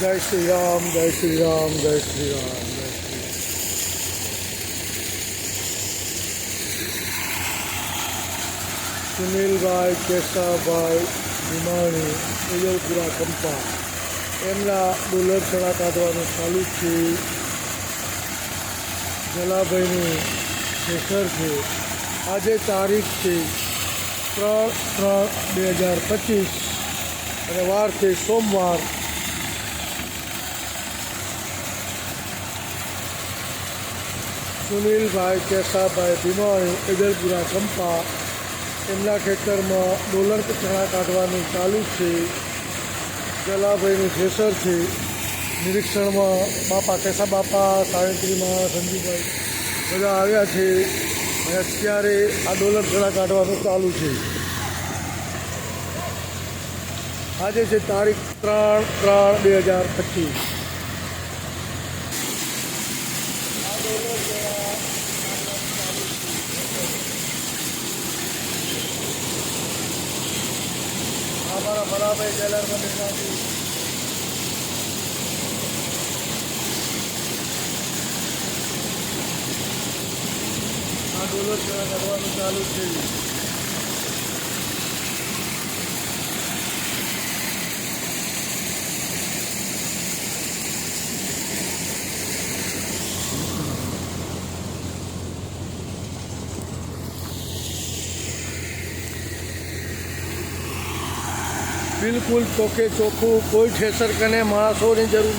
જય શ્રી રામ, જય શ્રી રામ, જય શ્રી રામ, જય શ્રી રામ. સુનિલભાઈ કેશાભાઈ ભીમાણી ઉજલપુરા કંપા એમના ડોલર ચણા કાઢવાનું ચાલુ છે. જલાભાઈની શેખર છે. આજે તારીખ છે 3/3/2025 અને વાર છે સોમવાર. સુનિલભાઈ કેશાભાઈ ભીમાણી ઉજલપુરા કંપા એમના ખેતરમાં ડોલર ચણા કાઢવાનું ચાલુ છે. જલાભાઈની થ્રેસર છે. નિરીક્ષણમાં બાપા કેશા બાપા, સાવિત્રીમાં, સંજીવભાઈ બધા આવ્યા છે અને અત્યારે આ ડોલર ચણા કાઢવાનું ચાલુ છે. આજે છે તારીખ 3/3/2025. हमारा भराभाई टेलर में मिलना थी. આ ડોલર ચણા કાઢવાનું ચાલુ છે. બિલકુલ ચોખ્ખે ચોખ્ખું, કોઈ ઠેસર કને માણસોની જરૂર.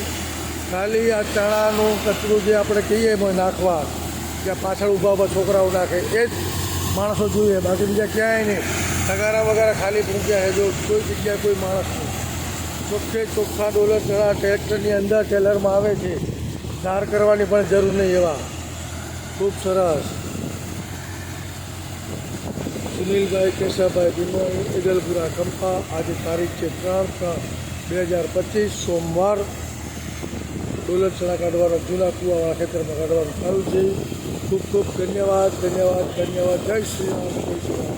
ખાલી આ ચણાનું કચરું જે આપણે કહીએ એમાં નાખવા, જ્યાં પાછળ ઊભા ઊભા છોકરાઓ નાખે એ જ માણસો જોઈએ, બાકી બીજા ક્યાંય નહીં. તગારા વગારા ખાલી મૂક્યા છે. જો કોઈ જગ્યાએ કોઈ માણસ નહીં. ચોખ્ખે ચોખ્ખા ડોલર ચણા ટ્રેક્ટરની અંદર ટેલરમાં આવે છે. ધાર કરવાની પણ જરૂર નહીં એવા. ખૂબ સરસ. સુનિલભાઈ કેશાભાઈ ભીમાણી ઉજલપુરા કંપા. આજે તારીખ છે 3/3/2025 સોમવાર. ડોલર ચણા કાઢવાનો જૂના કુવાવાળા ખેતરમાં કાઢવાનું ચાલુ છે. ખૂબ ખૂબ ધન્યવાદ, ધન્યવાદ, ધન્યવાદ. જય શ્રી રામ, જય શ્રી રામ.